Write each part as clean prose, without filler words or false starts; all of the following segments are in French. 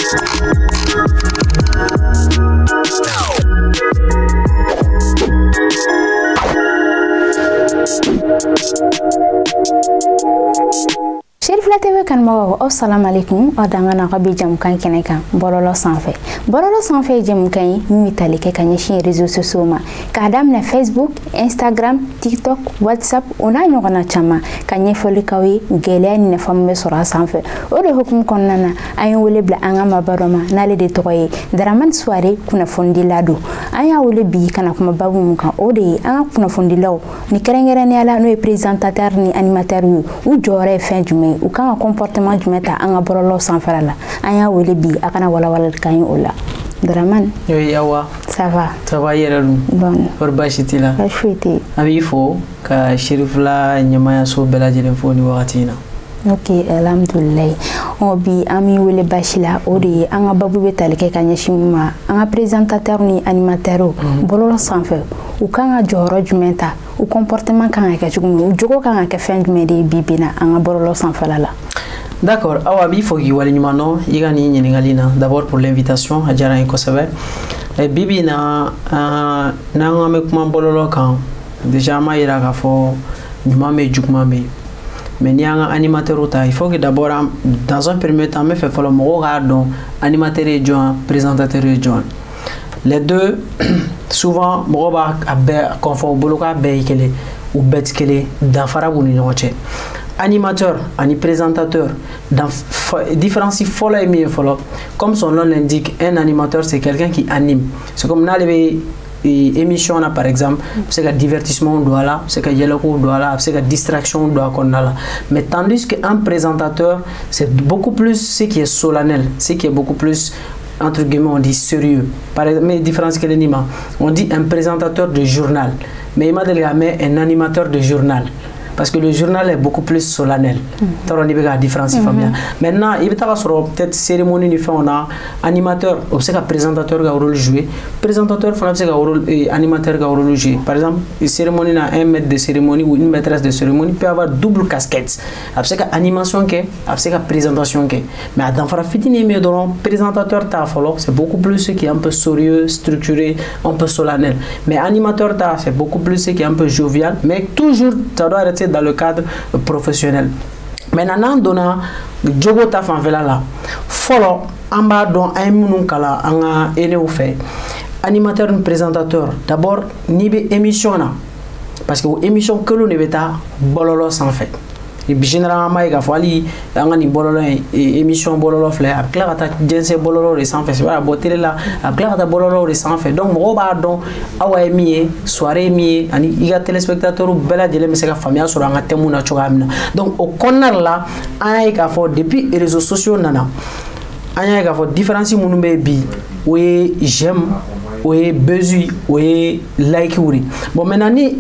Cherifla TV kanmɔgɔw assalamu alaikum aw dangana ka bi jamukan kɛnɛ kan bɔlɔlɔ sanfɛ. Bɔlɔlɔ sanfɛ ye jamukan ye min bɛ tali kɛ ka ɲɛsin réseaux sociaux ma k'a daminɛ Facebook, Instagram, TikTok, WhatsApp o n'a ɲɔgɔnna caman ka ɲɛfɔli k'aw ye gɛlɛya ni nafa min bɛ sɔrɔ a sanfɛ. O de hukumu kɔnɔna na an ye wele bila an ka mabaro ma n'ale de tɔgɔ ye Daramani Suware kunnafonidila don. An y'a wele bi kana kuma babu mun kan o de ye an ka kunnafonidilaw ni kɛrɛnkɛrɛnnenya la n'o ye présentateur ni animateur ye u jɔyɔrɔ ye fɛn jumɛn u kan ka comportement jumɛn ta an ka bɔlɔlɔ sanfɛla la. An y'a wele bi a kana walawalalikan ye o la. Daramani. Oui, Awa. Ça va. Ça va yɛrɛ dun. Bon. Kɔri baasi t'i la. Baasi foyi tɛ yen. An b'i fo ka Cherifla ɲɛmaayaso bɛɛ lajɛlen fo ni wagati in na. Ok, alhamdulilayi. Bi an b'i wele baasi la o de ye an ka babu bɛ tali kɛ ka ɲɛsin mun ma an ka présentateur ni animateur bɔlɔlɔ sanfɛ u kan ka jɔyɔrɔ jumɛn ta u comportement kan ka kɛ cogo min u jogo kan ka kɛ fɛn jumɛn de ye bi bi in na an ka bɔlɔlɔ sanfɛla la. D'accord, Awa b'i fo k'i waleɲuman dɔn i ka nin ɲininkali na d'abord pour l'invitation a diyara n ye kosɛbɛ. Bi bi in na n'an bɛ kuma bɔlɔlɔ kan déjà an b'a yira k'a fɔ ɲuman bɛ yen juguman bɛ yen. Mais ni an ka animateur ta il faut que d'abord dans un premier temps an bɛ fɛ fɔlɔ mɔgɔw k'a dɔn animateur ye jɔn présentateur ye jɔn. Les deux souvent mɔgɔw b'a bɛɛ confond u bolo k'a bɛɛ ye kelen u bɛɛ tɛ kelen danfara b'u ni ɲɔgɔn cɛ. Animateur ani présentateur différence fɔlɔ ye min ye fɔlɔ comme son nom l'indique un animateur c'est quelqu'un qui anime c'est comme n'ale bɛ émission là par exemple c'est que divertissement doit là c'est que yɛlɛko doit là c'est que distraction doit kɔnɔna la mais tandis qu'un présentateur c'est beaucoup plus ce qui est solennel ce qui est beaucoup plus entre guillemets on dit sérieux par exemple mais différence kelen ni ma on dit un présentateur de journal mais il m'a dit un animateur de journal parce que le journal est beaucoup plus solennel. On y la différence. Maintenant, il y a peut-être cérémonie ni fait on a animateur, on sait que présentateur a un rôle joué, présentateur français a un rôle animateur a un rôle joué. Par exemple, une cérémonie a un maître de cérémonie ou une maîtresse de cérémonie peut avoir double casquette. Après que animation que, après que présentation que. Mais dans la fitine mais dans présentateur ta follow, c'est beaucoup plus ce qui est un peu sérieux, structuré, un peu solennel. Mais animateur ta c'est beaucoup plus ce qui est un peu jovial, mais toujours ça doit rester dans le cadre professionnel. Maintenant, donna jogo ta fanfela la. Follow amba don ay munun kala anga elew fait. Animateur et présentateur. D'abord, ni be émission na parce que émission que l'on ne beta bololo sans fait. Et généralement il y a fallu anga ni bololo émission bololo flé a clair ta jense bololo de sans fait c'est pas botter là a clair ta bololo de sans fait donc mo ba don awa mié soirée mié ani iga téléspectateur bela jele me se ka famille sur anga temu na chogamina donc au corner là ay ka fo depuis les réseaux sociaux nana ay ka fo différence munu be bi oui j'aime oui besoin oui like oui bon maintenant ni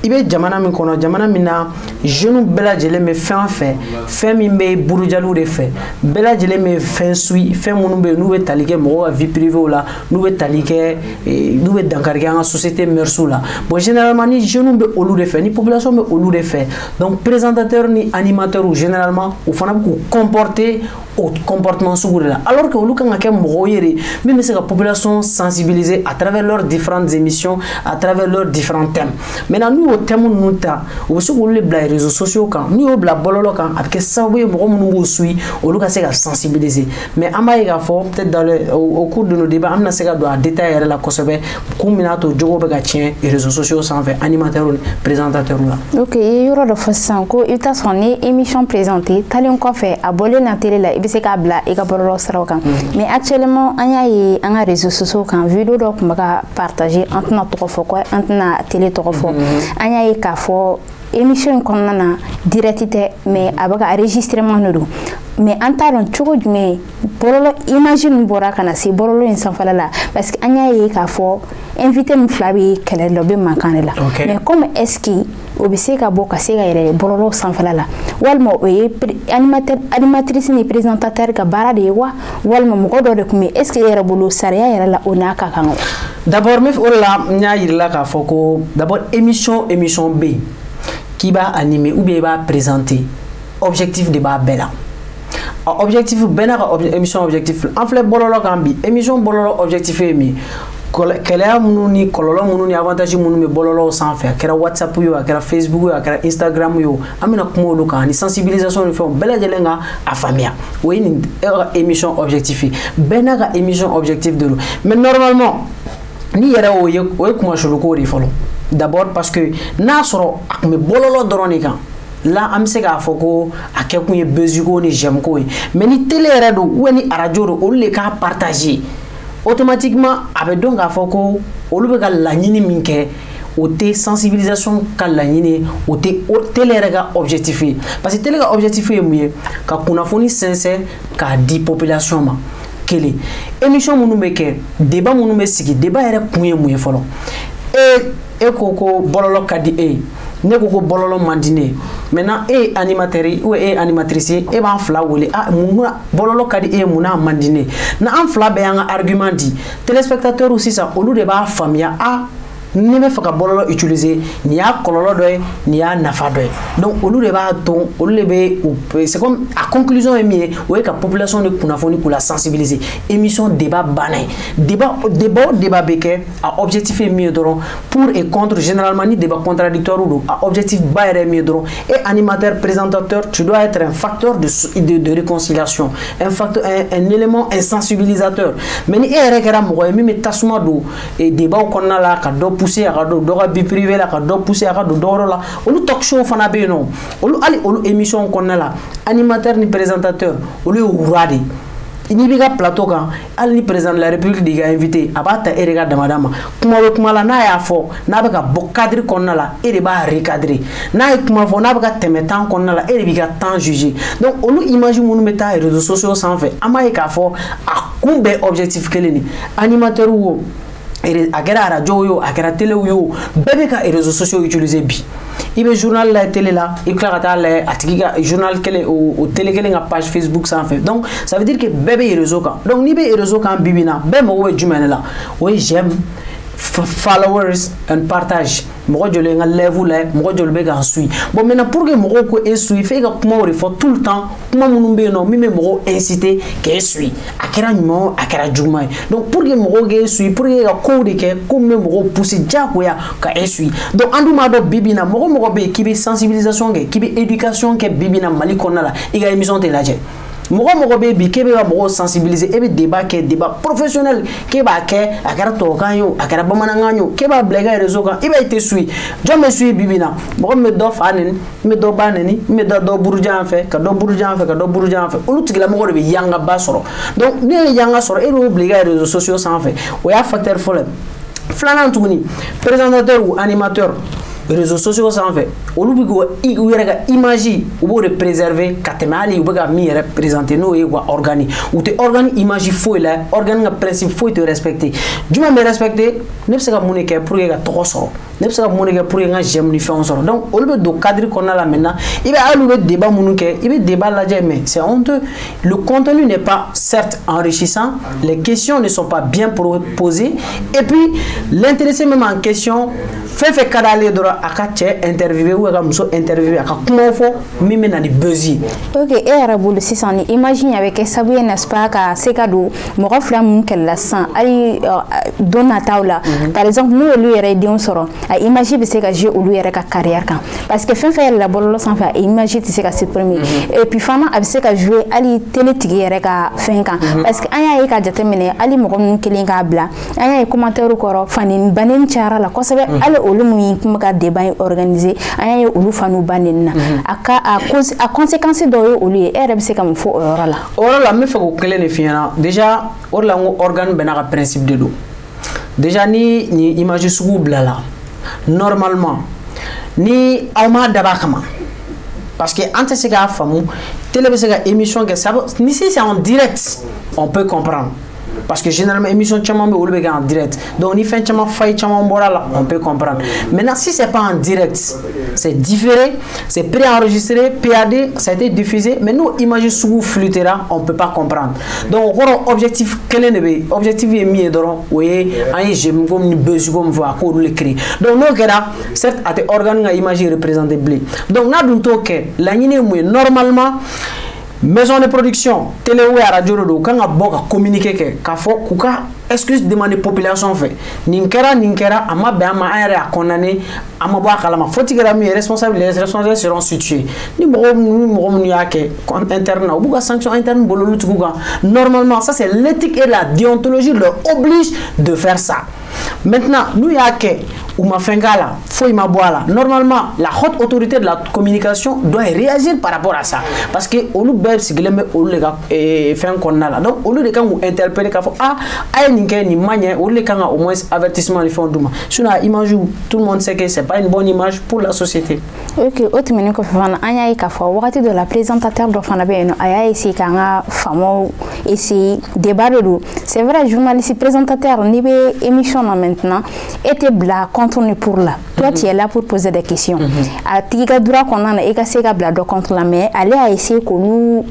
il be jamana min kono jamana min na jeune bela jele me fɛn min be burujalu de fɛ bela jele me fɛn sui fɛn munu be n'u be tali kɛ mɔgɔ ka vie privée la n'u be tali kɛ n'u be dankari kɛ an ka société mœurs la bon généralement ni jeune be olu de fɛ ni population be olu de fɛ donc présentateur ni animateur généralement u fana be k'u comporter au comportement sugu de la alors que olu kan ka kɛ mɔgɔw ye de min be se ka population sensibiliser à travers leurs différentes émissions à travers leurs différents thèmes. Maintenant nous au thème nous ta o se ko le bla réseaux sociaux kan nous au bla bololo kan a ke sabu ye mɔgɔ munun go sui olu ka se ka sensibiliser mais an b'a ye ka fɔ peut-être dans le au cours de nos débats an bɛna se ka don a détail yɛrɛ la kosɛbɛ kun mina to jogo bɛ ka tiɲɛ réseaux sociaux sanfɛ animateur présentateur la. OK yɔrɔ dɔ fɔ sisan ko i ta sɔn ni émission présentée talen kɔfɛ a bɔlen na télé la i bɛ se ka bila i ka bɔlɔlɔ siraw kan mais actuellement an y'a ye an ka réseaux sociaux kan vidéo dɔ kun bɛ ka partager an tɛna tɔgɔ fɔ quoi an tɛna télé tɔgɔ fɔ an y'a ye k'a fɔ émission kɔnɔna na direct tɛ mais a bɛ ka enregistrement de don mais an t'a dɔn cogo jumɛn bɔlɔlɔ image min bɔra ka na se bɔlɔlɔ in sanfɛla la parce que an y'a ye k'a fɔ invité min fila bɛ kɛlɛ la o bɛ mankan de la mais comme est-ce que o bɛ se ka bɔ ka se ka yɛrɛ bɔlɔlɔ sanfɛla la walima o ye animatrice ni présentateur ka baara de ye wa walima mɔgɔ dɔ de tun bɛ est-ce que yɛrɛ bolo sariya yɛrɛ la o n'a ka kan wa. D'abord mais o la n y'a yirala k'a fɔ ko d'abord émission bɛ yen k'i b'a animer ou bien i b'a présenter objectif de b'a bɛɛ la objectif bena ka émission objectif en fait bololo kambi émission bololo objectif mi kɛlɛya minnu ni kɔlɔlɔ minnu ni avantage minnu bɛ bɔlɔlɔw sanfɛ a kɛra WhatsApp ye a kɛra Facebook ye a kɛra Instagram ye an bɛna kuma olu kan ni sensibilisation ni fɛnw bɛɛ lajɛlen ka a faamuya o ye nin ka émission objectif ye bɛɛ n'a ka émission objectif de don mais normalement ni yɛrɛ o ye kuma suluko de fɔlɔ d'abord parce que n'a sɔrɔ a tun bɛ bɔlɔlɔ dɔrɔn de kan là am se k'a fɔ ko a kɛ kun ye buzz ko ni j'aime ko ye mais ni télé yɛrɛ don ou ni radio don olu de k'a partager automatiquement a bɛ dɔn k'a fɔ ko olu bɛ ka laɲini min kɛ o tɛ sensibilisation ka laɲini o tɛ télé yɛrɛ ka objectif ye parce que télé ka objectif ye mun ye ka kunnafoni sɛnsɛn k'a di population ma kelen émission minnu bɛ kɛ débat minnu bɛ sigi débat yɛrɛ kun ye mun ye fɔlɔ e ko ko bɔlɔlɔ ka di e ne ko ko bɔlɔlɔ man di ne maintenant e animateur ou e animatrice e b'an fila wele mun bɔlɔlɔ ka di e mun n'a man di ne na an fila bɛɛ y'an ka argument di téléspectateurs sisan olu de b'a faamuya ni bɛ fɛ ka bɔlɔlɔ utiliser ni y'a kɔlɔlɔ dɔ ye ni y'a nafa dɔ ye donc olu de b'a dɔn olu de bɛ c'est comme a conclusion ye min ye o ye ka population de kunnafoni k'u la sensibiliser émission débat banna ye débat bɛ kɛ a objectif ye min ye dɔrɔn pour et contre généralement ni débat contradictoire don a objectif ba yɛrɛ ye min ye dɔrɔn et animateur présentateur tu dois être un facteur de réconciliation un élément un sensibilisateur mais ni e yɛrɛ kɛra mɔgɔ ye min bɛ tasuma don débat kɔnɔna la ka dɔ pousser à ka do ka vie privée la ka do pousser à ka do dɔwɛrɛ la olu talk show fana bɛ yen nɔ olu hali olu émission kɔnɔna la animateur ni présentateur olu ye wura de n'i b'i ka plateau kan hali ni président de la république de ka invité a b'a ta e de ka damada ma kuma bɛ kuma la n'a y'a fɔ n'a bɛ ka bɔ cadre kɔnɔna la e de b'a recadrer n'a ye kuma fɔ n'a bɛ ka tɛmɛ temps kɔnɔna la e de b'i ka temps juger donc olu image minnu bɛ taa réseaux sociaux sanfɛ an b'a ye k'a fɔ a kun bɛɛ objectif kelen de animateur wo a kɛra radio yo a kɛra télé yo bɛɛ bɛ ka réseaux sociaux utiliser bi i bɛ journal la télé la i tila ka taa layɛ a tigi ka journal kelen o télé kelen ka page Facebook sanfɛ donc ça veut dire que bɛɛ bɛ réseau kan donc n'i bɛ réseau kan bi bi in na bɛɛ mago bɛ jumɛn de la o ye j'aime followers and partage mɔgɔ joli nga level la mɔgɔ joli bɛ k'an suit bon maintenant pour que mɔgɔw ko e suit f'e ka kuma o de fɔ tout le temps kuma minnu bɛ yen nɔ min bɛ mɔgɔw inciter k'e suit a kɛra ɲuman a kɛra juguman ye donc pour que mɔgɔw k'e suit pour que ka kow de kɛ ko min bɛ mɔgɔw pousser diyagoya ka e suit donc an dun b'a dɔn bi bi in na mɔgɔ bɛ yen k'i bɛ sensibilisation kɛ k'i bɛ éducation kɛ bi bi in na Mali kɔnɔna la i ka émission tɛ lajɛ mɔgɔ bɛ bi k'e bɛ ka mɔgɔw sensibiliser e bɛ débat kɛ débat professionnel k'e b'a kɛ a kɛra tubabukan ye o a kɛra bamanankan ye o k'e b'a bila i ka réseau kan i b'a ye i tɛ suit jɔn bɛ suit bi bi in na mɔgɔ min bɛ dɔ fa nɛni min bɛ dɔ ba nɛni min bɛ dɔ burujan fɛ ka dɔ burujan fɛ ka dɔ burujan fɛ olu tigilamɔgɔ de bɛ yangaba sɔrɔ donc ne ye yanga sɔrɔ e de y'o bila i ka réseaux sociaux sanfɛ o y'a facteur fɔlɔ ye filanan tuguni présentateur ou animateur réseaux sociaux sanfɛ olu bɛ k'u yɛrɛ ka image u b'o de préserver ka tɛmɛ hali u bɛ ka min yɛrɛ présenter n'o ye u ka organe u tɛ organe image foyi la organe ka principe foyi tɛ respecter jumɛn bɛ respecter ne bɛ se ka mun de kɛ pour que ka tɔgɔ sɔrɔ ne bɛ se ka mun de kɛ pour que n ka j'aime ni fɛnw sɔrɔ donc olu bɛ don cadre kɔnɔna la maintenant i bɛ hali u bɛ débat minnu kɛ i bɛ débat lajɛ mais c'est honteux le contenu n'est pas certes enrichissant les questions ne sont pas bien posées et puis l'intéressé même en question fɛn ka d'ale dɔrɔn a ka cɛ interviewé ou a ka muso interviewé a ka kuma fɔ min bɛ na ni buzz ye. ok e yɛrɛ bolo sisan ni image a bɛ kɛ sabu ye n'est-ce pas ka se ka don mɔgɔ fila minnu kɛlɛla sisan hali don nataw la par exemple n'u olu yɛrɛ ye denw sɔrɔ a image bɛ se ka jouer olu yɛrɛ ka carrière kan parce que fɛn yɛrɛ la bɔlɔlɔ sanfɛ a image tɛ se ka supprimer et puis fana a bɛ se ka jouer hali télé tigi yɛrɛ ka fɛn kan parce que an y'a ye ka jateminɛ hali mɔgɔ minnu kelen k'a bila an y'a ye commentaire kɔrɔ fani bannen cayara la kosɛbɛ hali olu minnu kuma ka débat organisé an y'a ye olu fanu bannen na a conséquence dɔw ye olu ye e yɛrɛ bɛ se ka mun fɔ o yɔrɔ la. o yɔrɔ la n bɛ fɛ k'o kelen de f'i ɲɛna déjà o de la n ko organe bɛɛ n'a ka principe de don déjà ni nin image sugu bilala normalement ni aw m'a dab'a kama parce que an tɛ se k'a faamu télé bɛ se ka émission kɛ ni si c'est en direct on peut comprendre. Parce que généralement émission caman bɛ olu bɛ kɛ en direct donc ni fɛn caman failli caman bɔra la on peut comprendre maintenant si c'est pas en direct c'est différé c'est préenregistré PAD ça a été diffusé mais nous image sugu flûtera on peut pas comprendre donc o kɔrɔ objectif kelen de bɛ objectif ye min ye dɔrɔn o ye an ye j'aime comme ni buzz comme fɔ a k'olu le créer donc n'o kɛra certes a tɛ organe ka image représenter bilen donc n'a dun t'o kɛ laɲini ye mun ye normalement maison de production télé ou radio do kan ka bɔ ka communiquer kɛ ka fɔ k'u ka excuse demander population fɛ nin kɛra a ma bɛn a ma an yɛrɛ y'a condamné a ma bɔ a kalama faute kɛra min ye responsable les responsables seront situés ni mɔgɔ minnu y'a kɛ interne na u b'u ka sanction interne bolo olu tigiw kan normalement ça c'est l'éthique et la déontologie leur oblige de faire ça. Maintenant, nous y a que ou ma fengala, faut ma boire normalement, la haute autorité de la communication doit réagir par rapport à ça. Parce que on nous bête si les gars fait un qu'on a là. Donc, au lieu de quand vous interpellez, ni manière, au lieu de quand au moins avertissement les fonds d'ouma. Sur la image où tout le monde sait que c'est pas une bonne image pour la société. Ok, autre minute que fana anya yi kafa wakati de la présentateur de fana be no aya ici kanga famo ici débat de c'est vrai journaliste présentateur ni be émission maintenant était bla contre nous pour là toi tu es là pour poser des questions a tiga droit qu'on a et ka se ka bla do contre la mais aller à essayer que nous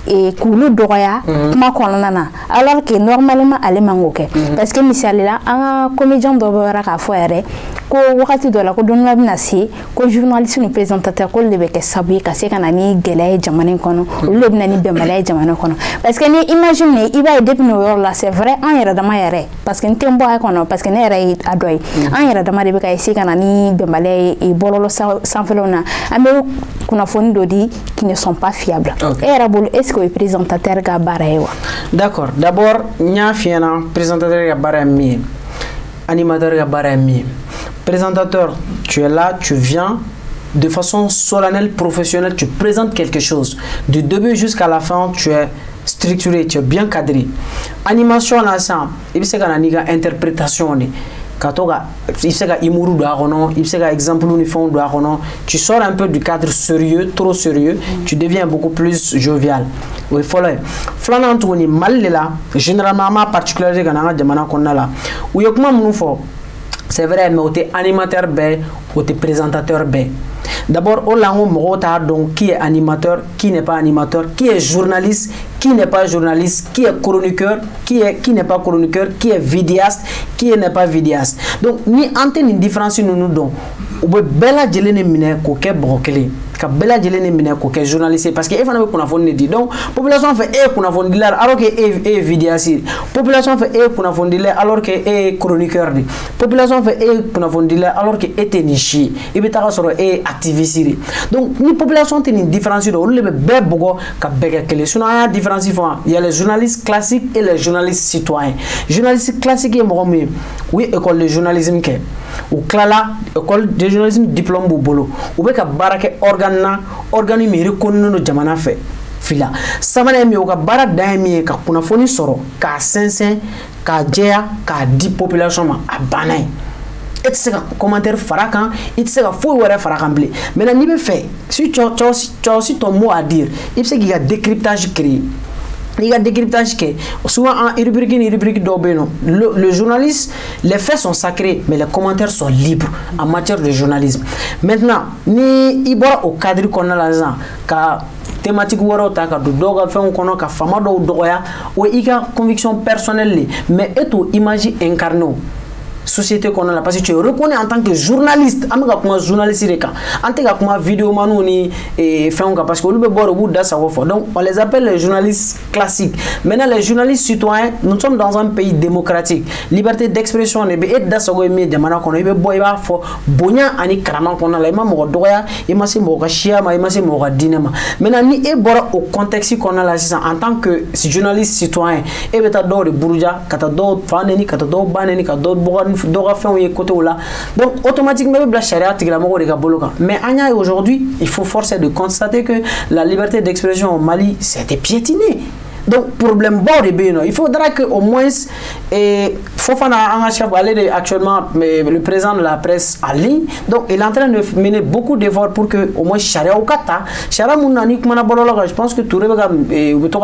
et kulu doya kuma kɔnɔna na alors que normalement ale mango kɛ parce que misali la an ka comédien dɔ bɛ wɛrɛ k'a fɔ yɛrɛ ko wagati dɔ la ko don dɔ bɛna se ko journaliste ni présentateur ko olu de bɛ kɛ sabu ye ka se ka na ni gɛlɛya ye jamana in kɔnɔ olu de bɛ na ni bɛnbaliya ye jamana kɔnɔ parce que ni imagine i b'a ye depuis n'o yɔrɔ la c'est vrai an yɛrɛ dama yɛrɛ parce que n tɛ n bɔ a kɔnɔ parce que ne yɛrɛ ye a dɔ ye an yɛrɛ dama de bɛ ka essayer ka na ni bɛnbaliya ye bɔlɔlɔ sanfɛlaw na an bɛ kunnafoni dɔ di qui ne sont pas fiables e yɛrɛ bolo est-ce que présentateur ka baara ye wa? D'accord, d'abord nya fiena présentateur ka baara ye min ye animateur ka baara ye min ye présentateur tu es là tu viens de façon solennelle professionnelle tu présentes quelque chose du début jusqu'à la fin tu es structuré tu es bien cadré animation là ça il se kana ni ka interprétation ne katoga il se ka imuru do akono il se ka exemple ni fond do akono tu sors un peu du cadre sérieux trop sérieux tu deviens beaucoup plus jovial oui follow flana antoni mallela généralement ma particularité kana jamana konna la ou yokuma munu fo c'est vrai mais au animateur be au présentateur be. D'abord, au lango mogota donc qui est animateur, qui n'est pas animateur, qui est journaliste, qui n'est pas journaliste, qui est chroniqueur, qui n'est pas chroniqueur, qui est vidéaste, qui n'est pas vidéaste. Donc ni antenne une différence nous donc ou be bela jelene mine ko ke brokele ka bela jelene mine ko ke journaliste parce que e fana be kuna fonni di donc population fait e kuna fonni la alors que e vidéaste population fait e kuna fonni la alors que e chroniqueur di population fait e kuna fonni la alors que e tenichi e be ta soro e activiste donc ni population teni différence do le be bogo ka bega kele suna a différence il y a les journalistes classiques et les journalistes citoyens journalistes classiques et mo oui école de journalisme ke ou klala école de journalisme diplôme bu bolo ou be ka barake organe mi reconnu no jamana fe fila samana mi o ka bara daimi ka kunafoni soro ka sensen ka jeya ka di population ma abanay et c'est un commentaire farakan et c'est un faux wala farakan blé maintenant ni be fait si tu as aussi ton mot à dire il sait qu'il y a décryptage créé. Il y a décryptage qui souvent en rubrique d'Obeno. Le journaliste, les faits sont sacrés, mais les commentaires sont libres en matière de journalisme. Maintenant, ni ibora au cadre qu'on a là, ka thématique waro ta ka do doga fait on kono ka fama do doya ou ika conviction personnelle mais et tout image incarné société qu'on a là parce que tu es reconnu en tant que journaliste amega kuma journaliste de kan antega kuma vidéo manu ni et fait on parce que le bord au bout da ça va donc on les appelle les journalistes classiques maintenant les journalistes citoyens nous sommes dans un pays démocratique liberté d'expression ne be et da ça go mi jamana kono be boy ba fo bonya ani karama kono la ma mo doya e ma se mo ga chia ma e ma se mo ga dinema maintenant ni e bora au contexte qu'on a là en tant que journaliste citoyen e beta do de buruja kata do faneni kata do baneni kata do doga fait un côté là donc automatiquement la charia mais aujourd'hui il faut forcer de constater que la liberté d'expression au Mali c'était piétiné. Donc problème bord de bien il faudra que au moins Fofana actuellement le président de la presse en ligne donc il est en train de mener beaucoup d'efforts pour que au moins charia au kata charia munani kuma bololo je pense que tout le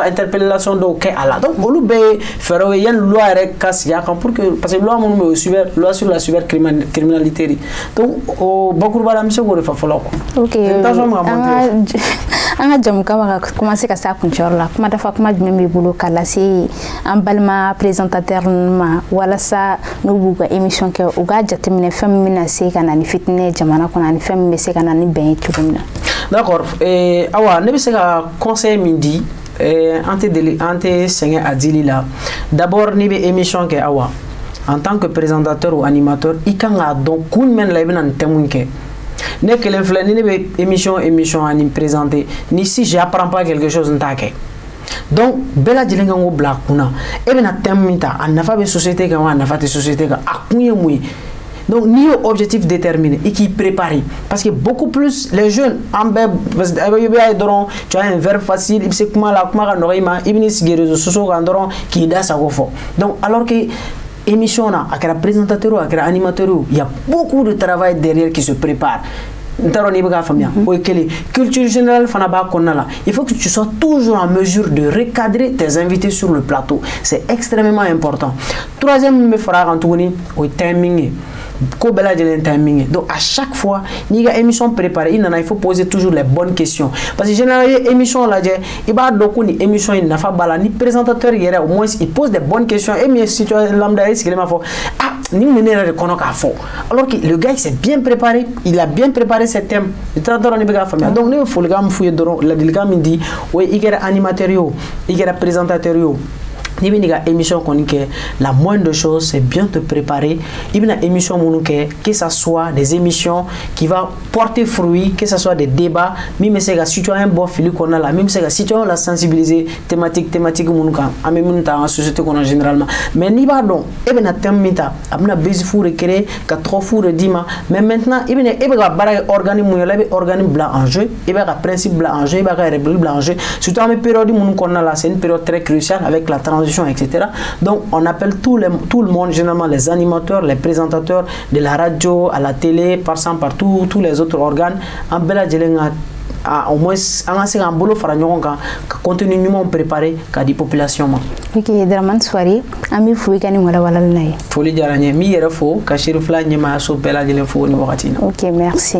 interpellation donc ala donc bolu be faire une loi avec kasia pour que parce que loi mon loi sur la cybercriminalité donc beaucoup bala monsieur go fa folo OK anga jamu kama commencer ka sa kunchorla kuma dafa kuma jumemi bulu kala si en balma présentateur ma wala sa no buga émission ke uga jatemine femina se kana ni fitne jamana kona ni femme se kana ni ben chubuna D'accord. Awa, ne sais pas conseil midi. Ante sengé adili là. D'abord, ni be émission ke awa. En tant que présentateur ou animateur, il kan a donc kun men la ibn temun ke. Ne que l'influen ni be émission ani présenter. Ni si j'apprends pas quelque chose n'take. Donc, bela jilenga ngo black kuna. Ebe na temminta, an nafa be société ka wa nafa te société ka akunye mouy. Donc, ni objectif déterminé et qui prépare. Parce que beaucoup plus les jeunes, tu as un verbe facile, il sait comment la qui donc, alors que émission, avec la présentateur, avec l'animateur, il y a beaucoup de travail derrière qui se prépare. Culture générale, il faut que tu sois toujours en mesure de recadrer tes invités sur le plateau. C'est extrêmement important. Troisième, me fera rentrer au timing. Donc à chaque fois, il y a une émission préparée, il faut poser toujours les bonnes questions. Parce que généralement, émission là, il y a une émission, il n'a pas ni présentateur, au moins il pose des bonnes questions. Et bien, si tu as lambda, alors que le gars il s'est bien préparé, il a bien préparé ses thèmes. Donc il faut le gars me fouiller la délicat me dit, oui, il y a animateur, il y a présentateur. Ni une émission la moindre chose c'est bien te préparer. Il y a une émission que ça soit des émissions qui va porter fruit, que ça soit des débats, même si tu as un bon fil qu'on a là, même si tu as la sensibiliser thématique en société qu'on a généralement. Mais ni pas donc, et bien à thème mita, abna base fou recréer, 4 fou de dima. Mais maintenant, il y a un organisme blanc en jeu, il y a un principe blanc en jeu, il y a un règle blanc en jeu. Surtout à une période qu'on a là, c'est une période très cruciale avec la transition, etc. Donc on appelle tout le monde, généralement les animateurs, les présentateurs de la radio, à la télé, passant par tous les autres organes, en bella djelenga au moins un boulot contenu préparé qu'à des populations. Ok, Draman soirée, ami fouikani wala nai. Foli jaranye mi yere fo kashiru fla nyema so bella djelen fo ni wakatina. Ok, merci.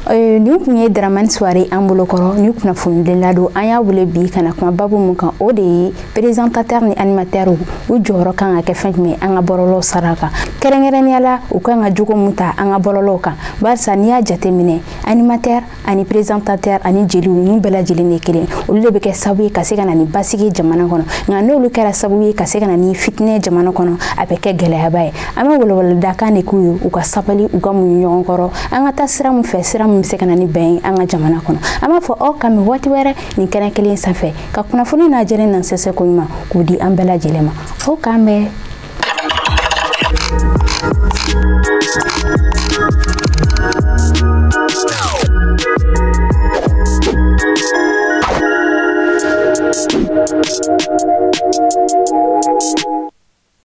Nous avons Draman soirée en bolokoro, nous avons fait de lado, aya wule bi kana kuma babu muka ode présentateur ni animateur ou joro kan ake fenme anga borolo saraka. Kerengereni ala u kan jugo muta anga borolo kan. Barsa ni jate mine animateur ani présentateur ani jeli nu bela jeli ne kelen. Olu be ke sabu ka se kana ni basigi jamana kono. Nga no lu kera sabu ka se kana ni fitne jamana kono apeke gele habaye. Ama wala daka ne kuyu u ka sapali u ka munyon koro. Anga tasira mu fesira msekana ni ben anga jamana kono ama fo o kam wati were ni kana kelen safe ka kuna funi na jere nan sese ko ma kudi ambela jelema o kambe